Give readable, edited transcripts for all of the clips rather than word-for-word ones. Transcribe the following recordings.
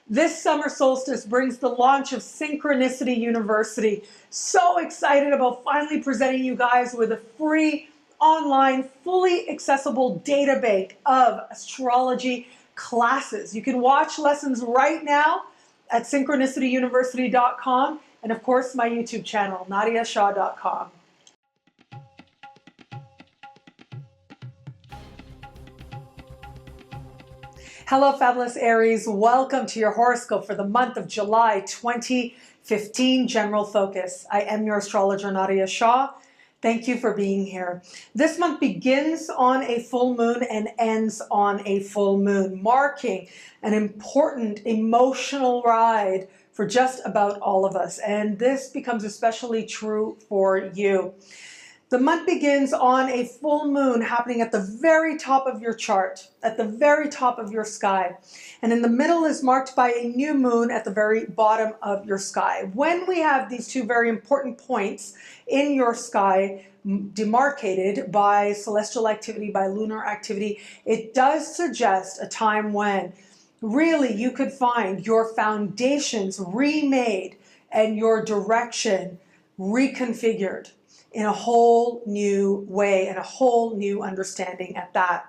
This summer solstice brings the launch of Synchronicity University. So excited about finally presenting you guys with a free, online, fully accessible data bank of astrology classes. You can watch lessons right now at synchronicityuniversity.com and of course my YouTube channel, nadiyashah.com. Hello, fabulous Aries. Welcome to your horoscope for the month of July 2015 General Focus. I am your astrologer, Nadiya Shah. Thank you for being here. This month begins on a full moon and ends on a full moon, marking an important emotional ride for just about all of us. And this becomes especially true for you. The month begins on a full moon happening at the very top of your chart, at the very top of your sky. And in the middle is marked by a new moon at the very bottom of your sky. When we have these two very important points in your sky demarcated by celestial activity, by lunar activity, it does suggest a time when really you could find your foundations remade and your direction reconfigured in a whole new way and a whole new understanding at that.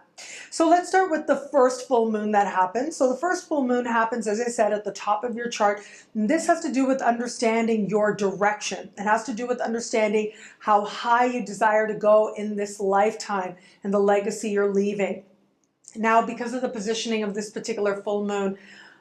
So let's start with the first full moon that happens. So the first full moon happens, as I said, at the top of your chart. And this has to do with understanding your direction. It has to do with understanding how high you desire to go in this lifetime and the legacy you're leaving. Now, because of the positioning of this particular full moon,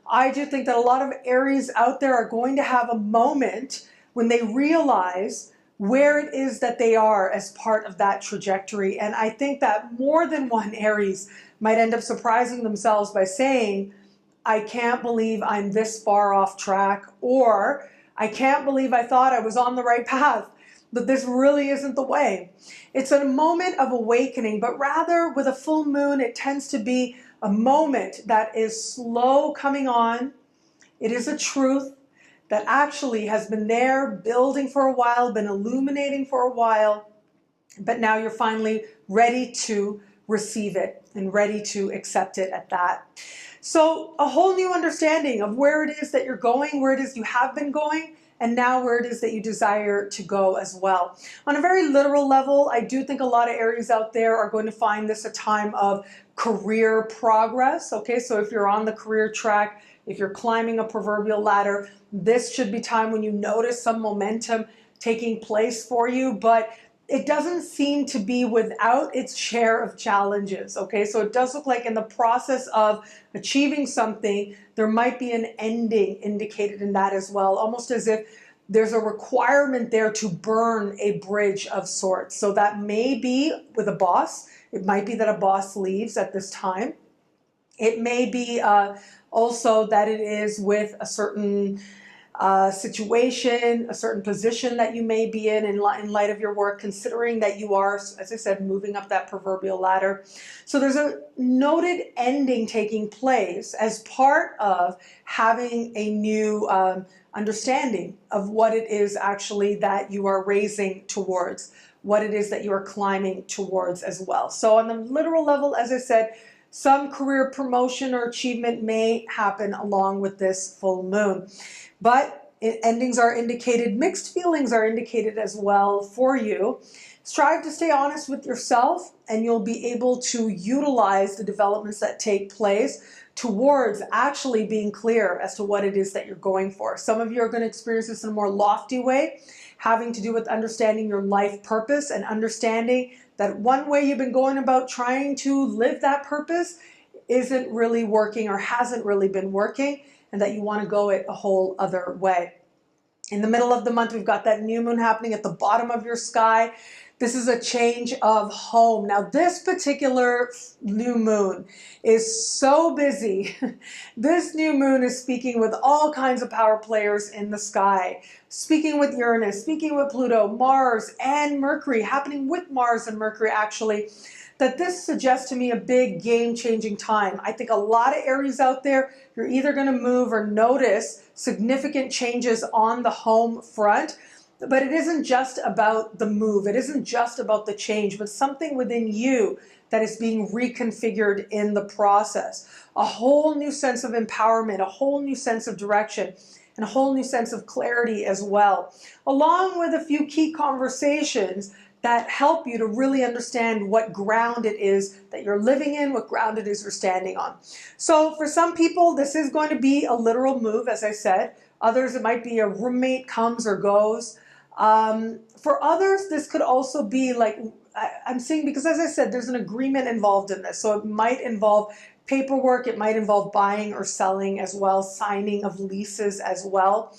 I do think that a lot of Aries out there are going to have a moment when they realize where it is that they are as part of that trajectory. And I think that more than one Aries might end up surprising themselves by saying, I can't believe I'm this far off track, or I can't believe I thought I was on the right path, but this really isn't the way. It's a moment of awakening, but rather with a full moon, it tends to be a moment that is slow coming on. It is a truth that actually has been there building for a while, been illuminating for a while, but now you're finally ready to receive it and ready to accept it at that. So a whole new understanding of where it is that you're going, where it is you have been going, and now where it is that you desire to go as well. On a very literal level, I do think a lot of Aries out there are going to find this a time of career progress. Okay, so if you're on the career track, if you're climbing a proverbial ladder, this should be time when you notice some momentum taking place for you, but it doesn't seem to be without its share of challenges, okay? So it does look like in the process of achieving something, there might be an ending indicated in that as well, almost as if there's a requirement there to burn a bridge of sorts. So that may be with a boss. It might be that a boss leaves at this time. It may be also that it is with a certain situation, a certain position that you may be in light of your work, considering that you are, as I said, moving up that proverbial ladder. So there's a noted ending taking place as part of having a new understanding of what it is actually that you are raising towards, what it is that you are climbing towards as well. So on the literal level, as I said, some career promotion or achievement may happen along with this full moon. But endings are indicated, mixed feelings are indicated as well for you. Strive to stay honest with yourself, and you'll be able to utilize the developments that take place towards actually being clear as to what it is that you're going for. Some of you are going to experience this in a more lofty way, having to do with understanding your life purpose and understanding that one way you've been going about trying to live that purpose isn't really working or hasn't really been working, and that you want to go it a whole other way. In the middle of the month, we've got that new moon happening at the bottom of your sky. This is a change of home. Now, this particular new moon is so busy. This new moon is speaking with all kinds of power players in the sky, speaking with Uranus, speaking with Pluto, Mars, and Mercury, happening with Mars and Mercury, actually, that this suggests to me a big game-changing time. I think a lot of Aries out there, you're either going to move or notice significant changes on the home front. But it isn't just about the move. It isn't just about the change, but something within you that is being reconfigured in the process. A whole new sense of empowerment, a whole new sense of direction, and a whole new sense of clarity as well, along with a few key conversations that help you to really understand what ground it is that you're living in, what ground it is you're standing on. So for some people, this is going to be a literal move, as I said. Others, it might be a roommate comes or goes. For others, this could also be like, I'm seeing, because as I said, there's an agreement involved in this. So it might involve paperwork, it might involve buying or selling as well, signing of leases as well.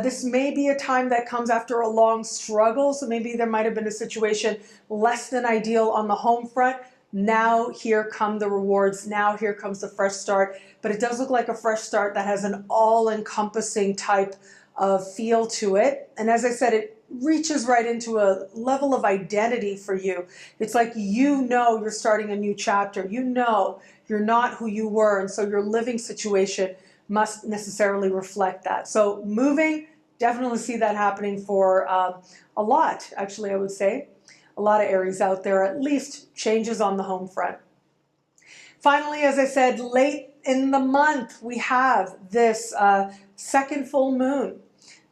This may be a time that comes after a long struggle. So maybe there might have been a situation less than ideal on the home front. Now here come the rewards. Now here comes the fresh start. But it does look like a fresh start that has an all-encompassing type of feel to it. And as I said, it reaches right into a level of identity for you. It's like you know you're starting a new chapter. You know you're not who you were, and so your living situation must necessarily reflect that. So moving, definitely see that happening for a lot, actually, I would say. A lot of Aries out there, at least changes on the home front. Finally, as I said, late in the month, we have this second full moon.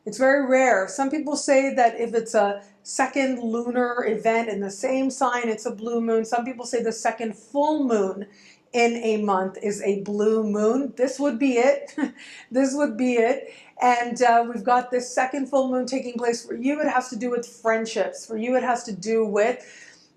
It's very rare. Some people say that if it's a second lunar event in the same sign, it's a blue moon. Some people say the second full moon in a month is a blue moon. This would be it. This would be it. And we've got this second full moon taking place. For you, it has to do with friendships. For you, it has to do with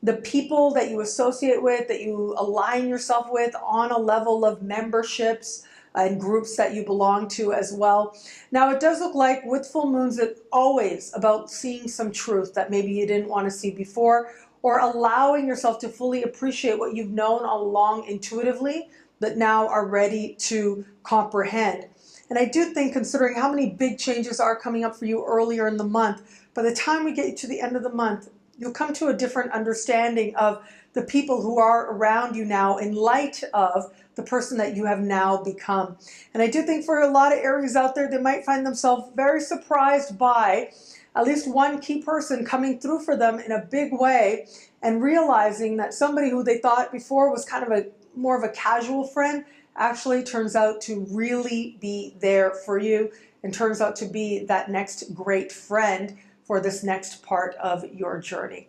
the people that you associate with, that you align yourself with on a level of memberships and groups that you belong to as well. Now, it does look like with full moons, it's always about seeing some truth that maybe you didn't want to see before, or allowing yourself to fully appreciate what you've known all along intuitively, but now are ready to comprehend. And I do think, considering how many big changes are coming up for you earlier in the month, by the time we get to the end of the month, you'll come to a different understanding of the people who are around you now in light of the person that you have now become. And I do think for a lot of Aries out there, they might find themselves very surprised by at least one key person coming through for them in a big way, and realizing that somebody who they thought before was kind of more of a casual friend actually turns out to really be there for you, and turns out to be that next great friend for this next part of your journey.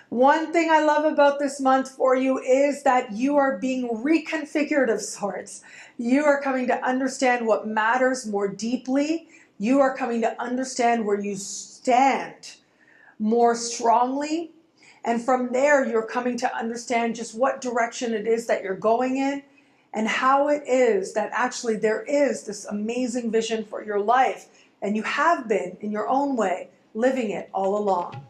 One thing I love about this month for you is that you are being reconfigured of sorts. You are coming to understand what matters more deeply. You are coming to understand where you stand more strongly. And from there, you're coming to understand just what direction it is that you're going in, and how it is that actually there is this amazing vision for your life. And you have been, in your own way, living it all along.